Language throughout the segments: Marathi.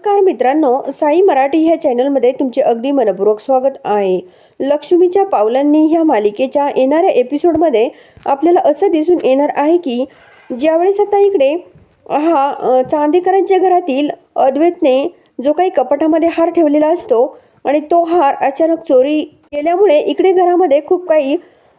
नमस्कार मित्रांनो, साई मराठी ह्या चॅनलमध्ये तुमचे अगदी मनपूर्वक स्वागत आहे। लक्ष्मीच्या पावलांनी ह्या मालिकेच्या येणाऱ्या एपिसोडमध्ये आपल्याला असं दिसून येणार आहे की ज्यावेळेस आता इकडे चांदेकरांच्या घरातील अद्वैतने जो काही कपाटामध्ये हार ठेवलेला असतो आणि तो हार अचानक चोरी केल्यामुळे इकडे घरामध्ये खूप काही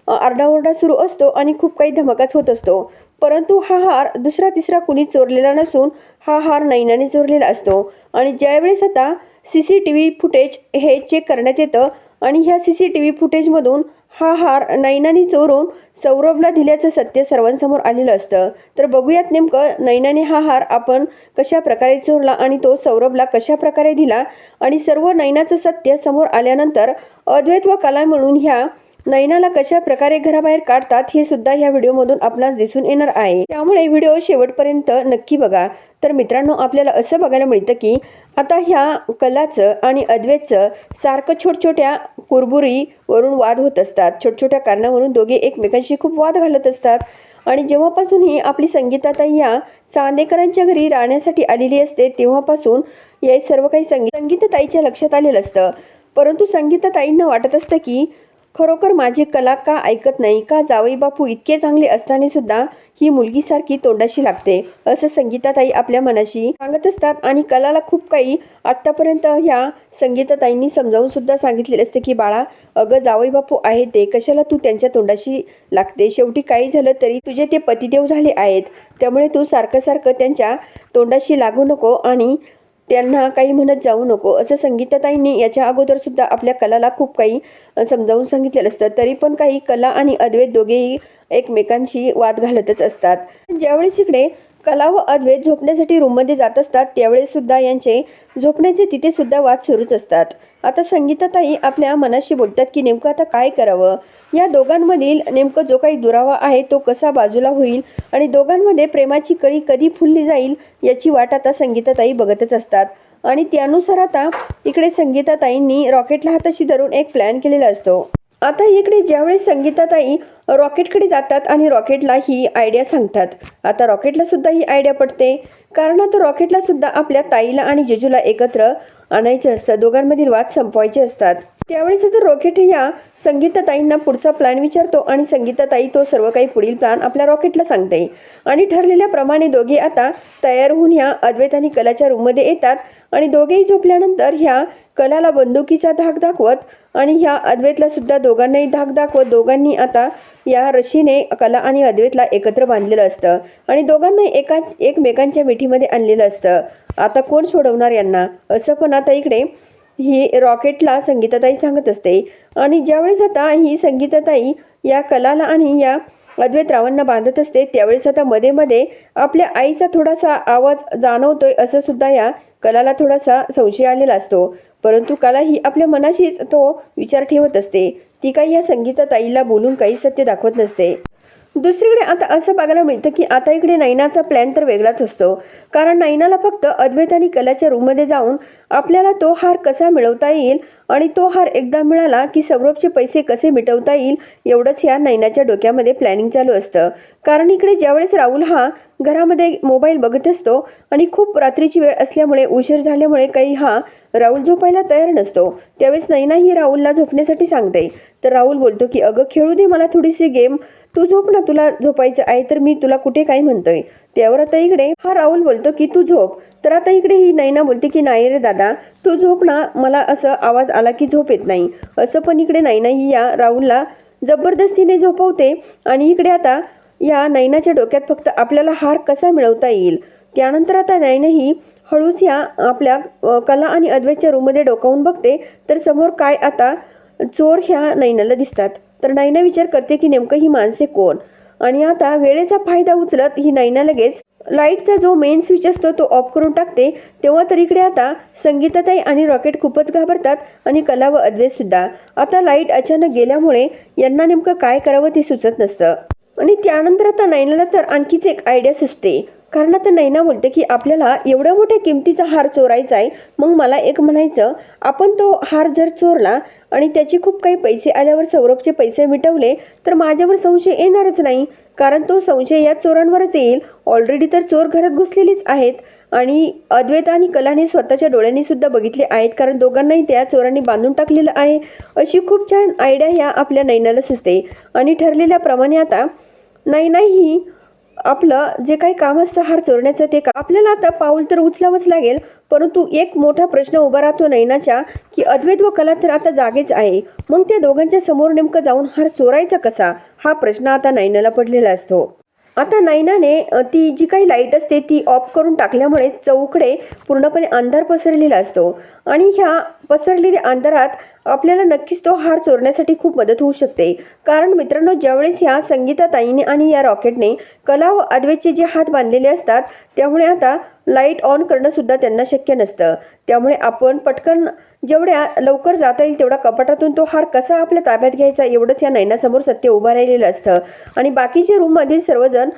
आरडाओरडा सुरू असतो आणि खूप काही धमाकाच होत असतो। परंतु हा हार दुसरा तिसरा कुणी चोरलेला नसून हा हार नैनाने चोरलेला असतो। आणि ज्यावेळेस आता CCTV फुटेज हे चेक करण्यात येतं आणि ह्या CCTV फुटेजमधून हा हार नैनाने चोरून सौरभला दिल्याचं सत्य सर्वांसमोर आलेलं असतं। तर बघूयात नेमकं नैनाने हा हार आपण कशा प्रकारे चोरला आणि तो सौरभला कशा प्रकारे दिला आणि सर्व नैनाचं सत्य समोर आल्यानंतर अद्वैत व कला म्हणून ह्या नैनाला कशा प्रकारे घराबाहेर काढतात हे सुद्धा ह्या व्हिडिओमधून आपल्याला दिसून येणार आहे। त्यामुळे व्हिडिओ शेवटपर्यंत नक्की बघा। तर मित्रांनो, आपल्याला असं बघायला मिळतं की आता ह्या कलाचं आणि अद्वैतचं सारखं छोट्या कुरबुरीवरून वाद होत असतात। छोट्या कारणावरून दोघे एकमेकांशी खूप वाद घालत असतात। आणि जेव्हापासून ही आपली संगीताताई या चांदेकरांच्या घरी राहण्यासाठी आलेली असते तेव्हापासून हे सर्व काही संगीताताईच्या लक्षात आलेलं असतं। परंतु संगीताताईंना वाटत असतं की खरोखर माझी कला का ऐकत नाही, का जावई बापू इतके चांगले असताना सुद्धा ही मुलगी सारखी तोंडाशी लागते, असं संगीताताई आपल्या मनाशी सांगत असतात। आणि कलाला खूप काही आत्तापर्यंत ह्या संगीताताईंनी समजावून सुद्धा सांगितलेले असते की बाळा, अगं जावई बापू आहे ते, कशाला तू त्यांच्या तोंडाशी लागते, शेवटी काही झालं तरी तुझे ते पतिदेव झाले आहेत, त्यामुळे तू सारखं त्यांच्या तोंडाशी लागू नको आणि त्यांना काही म्हणत जाऊ नको, असं संगीताताईंनी याच्या अगोदर सुद्धा आपल्या कलाला खूप काही समजावून सांगितलेलं असतं। तरी पण काही कला आणि अद्वैत दोघेही एकमेकांशी वाद घालतच असतात। ज्यावेळेस इकडे कला व अद्वैत झोपण्यासाठी रूममध्ये जात असतात त्यावेळेस सुद्धा यांचे झोपण्याचे तिथे सुद्धा वाद सुरूच असतात। आता संगीताताई आपल्या मनाशी बोलतात की नेमकं आता काय करावं, या दोघांमधील नेमकं जो काही दुरावा आहे तो कसा बाजूला होईल आणि दोघांमध्ये प्रेमाची कळी कधी फुलली जाईल याची वाट आता संगीताताई बघतच असतात। आणि त्यानुसार आता इकडे संगीताताईंनी रॉकेटला हाताशी धरून एक प्लॅन केलेला असतो। आता इकडे ज्यावेळेस संगीताताई रॉकेटकडे जातात आणि रॉकेटला ही आयडिया सांगतात। आता रॉकेटला सुद्धा ही आयडिया पटते, कारण आता रॉकेटला सुद्धा आपल्या ताईला आणि जिजूला एकत्र आणायचं असतं, दोघांमधील वाद संपवायचे असतात। त्यावेळेस आता रॉकेट या संगीताताईंना पुढचा प्लॅन विचारतो आणि संगीताताई तो सर्व काही पुढील प्लॅन आपल्या रॉकेटला सांगते। आणि ठरलेल्याप्रमाणे दोघे आता तयार होऊन ह्या अद्वैत आणि कलाच्या रूममध्ये येतात आणि दोघेही झोपल्यानंतर ह्या कलाला बंदुकीचा धाक दाखवत आणि ह्या अद्वैतला सुद्धा दोघांनाही धाक दाखवत दोघांनी आता या रशीने कला आणि अद्वैतला एकत्र बांधलेलं असतं आणि दोघांना एकमेकांच्या मिठीमध्ये आणलेलं असतं। आता कोण सोडवणार यांना, असं पण आता इकडे ही रॉकेटला संगीताताई सांगत असते। आणि ज्यावेळेस आता ही संगीताताई या कलाला आणि या अद्वैतरावांना बांधत असते त्यावेळेस आता मध्ये आपल्या आईचा थोडासा आवाज जाणवतोय असं सुद्धा या कलाला थोडासा संशय आलेला असतो। परंतु कला ही आपल्या मनाशीच तो विचार ठेवत असते, ती काही या संगीताताईला बोलून काही सत्य दाखवत नसते। दुसरीकडे आता असं बघायला मिळतं की आता इकडे नैनाचा प्लॅन तर वेगळाच असतो, कारण नैनाला फक्त अद्वैत आणि कलाच्या रूममध्ये जाऊन आपल्याला तो हार कसा मिळवता येईल आणि तो हार एकदा मिळाला की सौरभचे पैसे कसे मिटवता येईल एवढंच ह्या नैनाच्या डोक्यामध्ये प्लॅनिंग चालू असतं। कारण इकडे ज्यावेळेस राहुल हा घरामध्ये मोबाईल बघत असतो आणि खूप रात्रीची वेळ असल्यामुळे उशीर झाल्यामुळे काही राहुल झोपायला तयार नसतो, त्यावेळेस नैना ही राहुलला झोपण्यासाठी सांगते। तर राहुल बोलतो की अगं खेळू दे मला थोडीशी गेम, तू झोप ना, तुला झोपायचं आहे तर मी तुला कुठे काय म्हणतोय। त्यावर आता इकडे राहुल बोलतो की तू झोप। तर आता इकडे ही नैना बोलते की नाही रे दादा, तू झोप ना, मला असं आवाज आला की झोप येत नाही, असं पण इकडे नैना ही या राहुलला जबरदस्तीने झोपवते। आणि इकडे आता या नैनाच्या डोक्यात फक्त आपल्याला हार कसा मिळवता येईल। त्यानंतर आता नैना ही हळूच या आपल्या कला आणि अद्वैतच्या रूममध्ये डोकावून बघते तर समोर काय आता चोर ह्या नैनाला दिसतात। तर नैना विचार करते की नेमकं ही माणसे कोण, आणि आता वेळेचा फायदा उचलत ही नैना लगेच लाईटचा जो मेन स्विच असतो तो ऑफ करून टाकते। तेव्हा तर इकडे आता संगीताताई आणि रॉकेट खूपच घाबरतात आणि कला व अद्वैत सुद्धा। आता लाईट अचानक गेल्यामुळे यांना नेमकं काय करावं ते सुचत नसतं। आणि त्यानंतर आता नैनाला तर आणखीच एक आयडिया सुचते, कारण आता नैना बोलते की आपल्याला एवढ्या मोठ्या किमतीचा हार चोरायचा आहे, मग मला एक म्हणायचं, आपण तो हार जर चोरला आणि त्याचे खूप काही पैसे आल्यावर सौरभचे पैसे मिटवले तर माझ्यावर संशय येणारच नाही, कारण तो संशय या चोरांवरच येईल। ऑलरेडी तर चोर घरात घुसलेलीच आहेत आणि अद्वैत आणि कलाने स्वतःच्या डोळ्यांनी सुद्धा बघितले आहेत, कारण दोघांनाही त्या चोरांनी बांधून टाकलेलं आहे. अशी खूप छान आयडिया ह्या आपल्या नैनाला सुचते आणि ठरलेल्याप्रमाणे आता नैना ही आपलं जे काही काम असतं हार चोरण्याचं ते काम आपल्याला आता पाऊल तर उचलावंच लागेल. परंतु एक मोठा प्रश्न उभा राहतो नैनाच्या, की अद्वैत व कला तर आता जागेच आहे, मग त्या दोघांच्या समोर नेमकं जाऊन हार चोरायचा कसा, हा प्रश्न आता नैनाला पडलेला असतो. आता नैनाने ती जी काही लाईट असते ती ऑफ करून टाकल्यामुळे चौकडे पूर्णपणे अंधार पसरलेला असतो आणि ह्या पसरलेल्या अंधारात आपल्याला नक्कीच तो हार चोरण्यासाठी खूप मदत होऊ शकते. कारण मित्रांनो, ज्यावेळेस ह्या संगीताताईने आणि या रॉकेटने कला व अद्वैतचे जे हात बांधलेले असतात, त्यामुळे आता लाईट ऑन करणं सुद्धा त्यांना शक्य नसतं. त्यामुळे आपण पटकन जेवढ्या लवकर जाता येईल तेवढा कपाटातून तो हार कसा आपल्या ताब्यात घ्यायचा एवढंच या नैनासमोर सत्य उभं राहिलेलं असतं. आणि बाकीचे रूममधील सर्वजण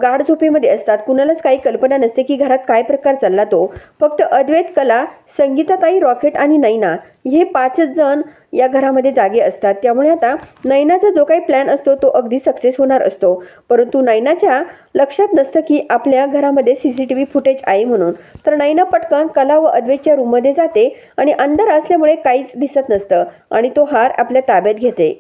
गाढ झोपेमध्ये असतात. कुणालाच काही कल्पना नसते की घरात काय प्रकार चालला तो. फक्त अद्वैत, कला, संगीताताई, रॉकेट आणि नैना हे 5च जण या घरामध्ये जागे असतात. त्यामुळे आता नैनाचा जो काही प्लॅन असतो तो अगदी सक्सेस होणार असतो. परंतु नैनाच्या लक्षात नसतं की आपल्या घरामध्ये CCTV फुटेज आहे म्हणून. तर नैना पटकन कला व अद्वैतच्या रूममध्ये जाते आणि अंधार असल्यामुळे काहीच दिसत नसतं आणि तो हार आपल्या ताब्यात घेते.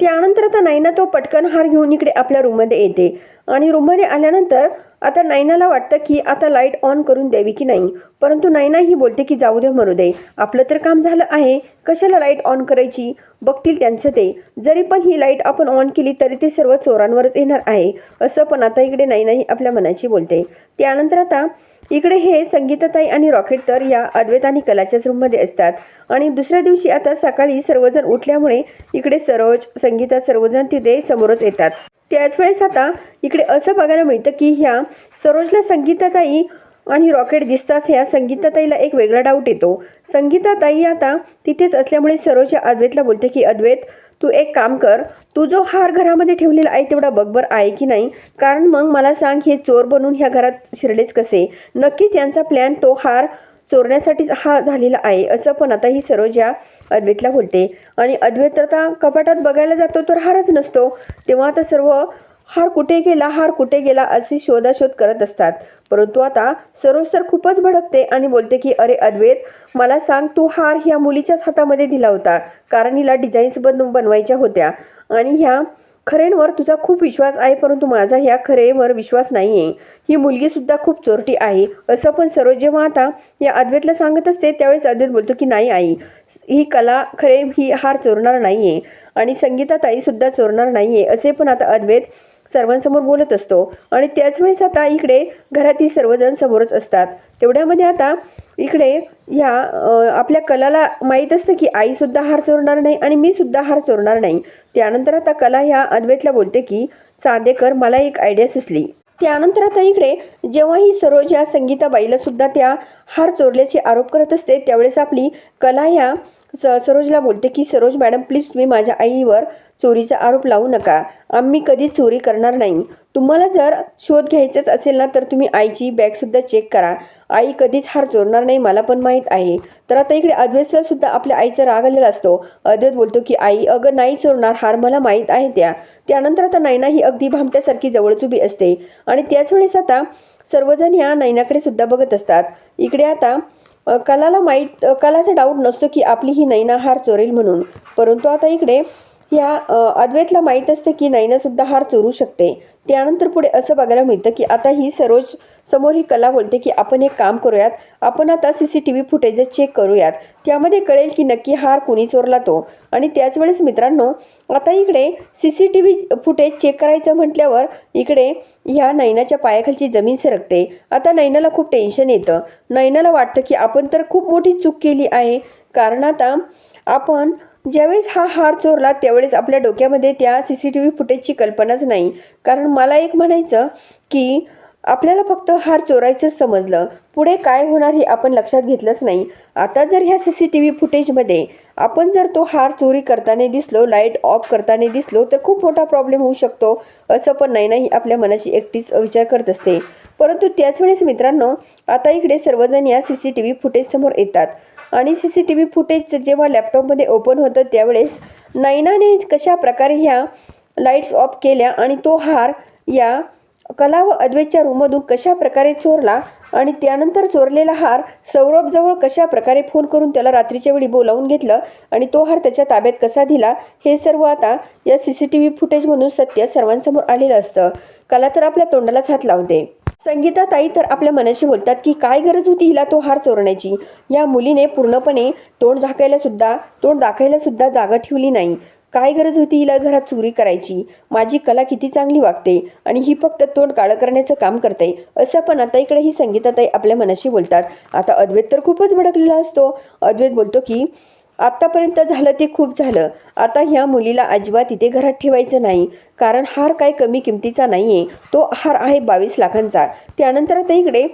त्यानंतर आता नैना तो पटकन हार घेऊन इकडे आपल्या रूममध्ये येते आणि रूममध्ये आल्यानंतर आता नैनाला वाटतं की आता लाईट ऑन करून द्यावी की नाही. परंतु नैना ही बोलते की जाऊ दे, मरू दे, आपलं तर काम झालं आहे, कशाला लाईट ऑन करायची, बघतील त्यांचं ते. जरी पण ही लाईट आपण ऑन केली तरी ते सर्व चोरांवरच येणार आहे, असं पण आता इकडे नैना ही आपल्या मनाची बोलते. त्यानंतर आता इकडे हे संगीताताई आणि रॉकेट तर या अद्वैत आणि कलाच्याच रूममध्ये असतात. आणि दुसऱ्या दिवशी आता सकाळी सर्वजण उठल्यामुळे इकडे सरोज, संगीता सर्वजण तिथे समोरच येतात. त्याच वेळेस आता इकडे असं बघायला मिळतं की ह्या सरोजला संगीताताई आणि रॉकेट दिसताच ह्या संगीताताईला एक वेगळा डाऊट येतो. संगीताताई आता तिथेच असल्यामुळे सरोज या अद्वैतला बोलते की अद्वैत, तू एक काम कर, तू जो हार घरामध्ये ठेवलेला आहे तेवढा बघबर आहे की नाही, कारण मग मला सांग हे चोर बनून ह्या घरात शिरलेच कसे. नक्कीच यांचा प्लॅन तो हार चोरण्यासाठीच हा झालेला आहे, असं पण आता ही सरोज या अद्वैतला बोलते. आणि अद्वैत आता कपाटात बघायला जातो तर हारच नसतो. तेव्हा आता सर्व हार कुठे गेला, हार कुठे गेला अशी शोधाशोध करत असतात. परंतु आता सरोज तर खूपच भडकते आणि बोलते की अरे अद्वैत, मला सांग, तू हार ह्या मुलीच्याच हातामध्ये दिला होता, कारण हिला डिझाईन्स बनवायच्या होत्या आणि ह्या खरेंवर तुझा खूप विश्वास आहे, परंतु माझा ह्या खरेवर विश्वास नाही आहे. ही मुलगी सुद्धा खूप चोरटी आहे, असं पण सरोज जेव्हा आता या अद्वैतला सांगत असते त्यावेळेस अद्वैत बोलतो की नाही आई, ही कला खरे ही हार चोरणार नाही आहे आणि संगीताताई सुद्धा चोरणार नाही आहे, असे पण आता अद्वैत सर्वांसमोर बोलत असतो. आणि त्याच वेळेस आता इकडे घरातील सर्वजण समोरच असतात. तेवढ्यामध्ये आता इकडे ह्या आपल्या कलाला माहीत असतं की आई सुद्धा हार चोरणार नाही आणि मी सुद्धा हार चोरणार नाही. त्यानंतर आता कला ह्या अद्वैतला बोलते की चांदेकर, मला एक आयडिया सुचली. त्यानंतर आता इकडे जेव्हा ही सरोज या संगीताबाईला सुद्धा त्या हार चोरल्याचे आरोप करत असते त्यावेळेस आपली कला ह्या सरोजला बोलते की सरोज मॅडम, प्लीज तुम्ही माझ्या आईवर चोरीचा आरोप लावू नका, आम्ही कधीच चोरी करणार नाही. तुम्हाला जर शोध घ्यायचाच असेल ना तर तुम्ही आईची बॅगसुद्धा चेक करा, आई कधीच हार चोरणार नाही, मला पण माहीत आहे. तर आता इकडे अद्वैतला सुद्धा आपल्या आईचा राग आलेला असतो. अद्वैत बोलतो की आई, अगं नाही चोरणार हार, मला माहीत आहे त्या. त्यानंतर आता नैना ही अगदी भामट्यासारखी जवळच उभी असते आणि त्याच वेळेस आता सर्वजण ह्या नैनाकडे सुद्धा बघत असतात. इकडे आता कलाचा डाऊट नसतो की आपली ही नैना हार चोरेल म्हणून. परंतु आता इकडे ह्या अद्वैतला माहीत असते की नैना सुद्धा हार चोरू शकते. त्यानंतर पुढे असं बघायला मिळतं की आता ही सरोज समोर ही कला बोलते की आपण एक काम करूयात, आपण आता CCTV फुटेज चेक करूयात, त्यामध्ये कळेल की नक्की हार कोणी चोरला तो. आणि त्याच वेळेस मित्रांनो, आता इकडे CCTV फुटेज चेक करायचं म्हटल्यावर इकडे ह्या नैनाच्या पायाखालची जमीन सरकते. आता नैनाला खूप टेन्शन येतं. नैनाला वाटतं की आपण तर खूप मोठी चूक केली आहे, कारण आता आपण ज्यावेळेस हा हार चोरला त्यावेळेस आपल्या डोक्यामध्ये त्या CCTV फुटेजची कल्पनाच नाही. कारण मला एक म्हणायचं की आपल्याला फक्त हार चोरायचंच समजलं, पुढे काय होणार हे आपण लक्षात घेतलंच नाही. आता जर ह्या CCTV फुटेजमध्ये आपण जर तो हार चोरी करताना दिसलो, लाईट ऑफ करताना दिसलो तर खूप मोठा प्रॉब्लेम होऊ शकतो, असं पण नाही आपल्या मनाची एकटीच विचार करत असते. परंतु त्याच वेळेस मित्रांनो, आता इकडे सर्वजण या CCTV फुटेज समोर येतात आणि CCTV फुटेज जेव्हा लॅपटॉपमध्ये ओपन होतं त्यावेळेस नैनाने कशा प्रकारे ह्या लाईट्स ऑफ केल्या आणि तो हार या कला व अद्वैतच्या रूममधून कशा प्रकारे चोरला आणि त्यानंतर चोरलेला हार सौरभजवळ कशा प्रकारे फोन करून त्याला रात्रीच्या वेळी बोलावून घेतलं आणि तो हार त्याच्या ताब्यात कसा दिला, हे सर्व आता या CCTV फुटेजमधून सत्य सर्वांसमोर आलेलं असतं. कला तर आपल्या तोंडालाच हात लावते. संगीता ताई तर आपल्या मनाशी बोलतात की काय गरज होती हिला तो हार चोरण्याची. या मुलीने पूर्णपणे तोंड दाखायला सुद्धा जागा ठेवली नाही. काय गरज होती हिला घरात चोरी करायची. माझी कला किती चांगली वागते आणि ही फक्त तोंड काळं करण्याचं काम करते, असं पण आता इकडे ही संगीताताई आपल्या मनाशी बोलतात. आता अद्वैत तर खूपच भडकलेला असतो. अद्वैत बोलतो की आत्तापर्यंत झालं ते खूप झालं. आता ह्या मुलीला अजिबात इथे घरात ठेवायचं नाही, कारण हार काय कमी किमतीचा नाही आहे. तो हार आहे 22 लाखांचा. त्यानंतर आता इकडे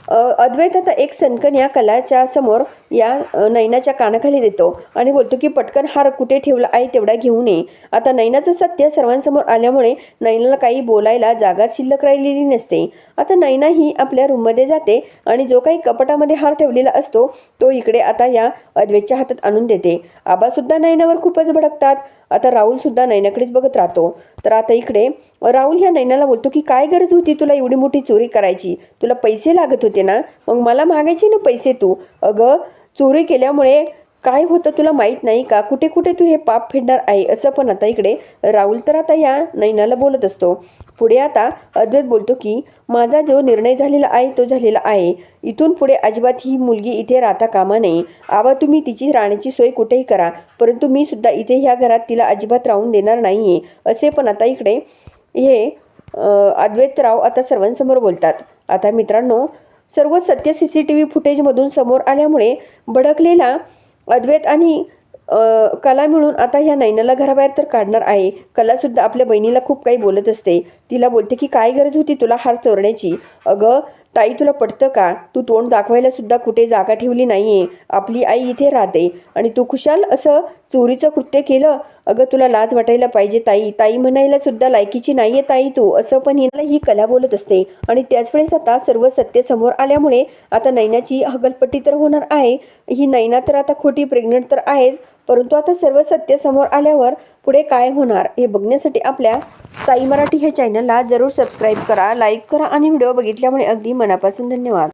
अद्वैत आता एक सनकन या कलाच्या समोर या नैनाच्या कानाखाली देतो आणि बोलतो की पटकन हार कुठे ठेवला आहे तेवढा घेऊन ये. आता नैनाचं सत्य सर्वांसमोर आल्यामुळे नैनाला काही बोलायला जागा शिल्लक राहिलेली नसते. आता नैना ही आपल्या रूममध्ये जाते आणि जो काही कपाटामध्ये हार ठेवलेला असतो तो इकडे आता या अद्वैतच्या हातात आणून देते. आबासुद्धा नैनावर खूपच भडकतात. आता राहुलसुद्धा नैनाकडेच बघत राहतो. तर आता इकडे राहुल ह्या नैनाला बोलतो की काय गरज होती तुला एवढी मोठी चोरी करायची. तुला पैसे लागत होते ना, मग मला मागायचे ना पैसे तू. अगं चोरी केल्यामुळे काय होतं तुला माहीत नाही का, कुठे कुठे तू हे पाप फेडणार आहे, असं पण आता इकडे राहुल तर आता या नैनाला बोलत असतो. पुढे आता अद्वैत बोलतो की माझा जो निर्णय झालेला आहे तो झालेला आहे. इथून पुढे अजिबात ही मुलगी इथे राहता कामा नये. आबा तुम्ही तिची राहण्याची सोय कुठेही करा, परंतु मी सुद्धा इथे ह्या घरात तिला अजिबात राहून देणार नाही आहे, असे पण आता इकडे हे अद्वैतराव आता सर्वांसमोर बोलतात. आता मित्रांनो, सर्व सत्य CCTV फुटेजमधून समोर आल्यामुळे भडकलेला अद्वैत आणि कला मिळून आता ह्या नैनाला घराबाहेर तर काढणार आहे. कलासुद्धा आपल्या बहिणीला खूप काही बोलत असते. तिला बोलते की काय गरज होती तुला हार चोरण्याची. अगं ताई तुला पटतं का, तू तोंड दाखवायला सुद्धा कुठे जागा ठेवली नाहीये. आपली आई इथे राहते आणि तू खुशाल असं चोरीचं कृत्य केलं. अगं तुला लाज वाटायला पाहिजे ताई. ताई म्हणायला सुद्धा लायकीची नाहीये ताई तू, असं पण ही कला बोलत असते. आणि त्याच वेळेस आता सर्व सत्य समोर आल्यामुळे आता नैनाची हगलपट्टी तर होणार आहे. ही नैना तर आता खोटी प्रेग्नंट तर आहेच, परंतु आता सर्व सत्य समोर आल्यावर पुढे काय होणार हे बघण्यासाठी आपल्या साई मराठी हे चॅनलला जरूर सबस्क्राईब करा, लाईक करा आणि व्हिडिओ बघितल्यामुळे अगदी मनापासून धन्यवाद.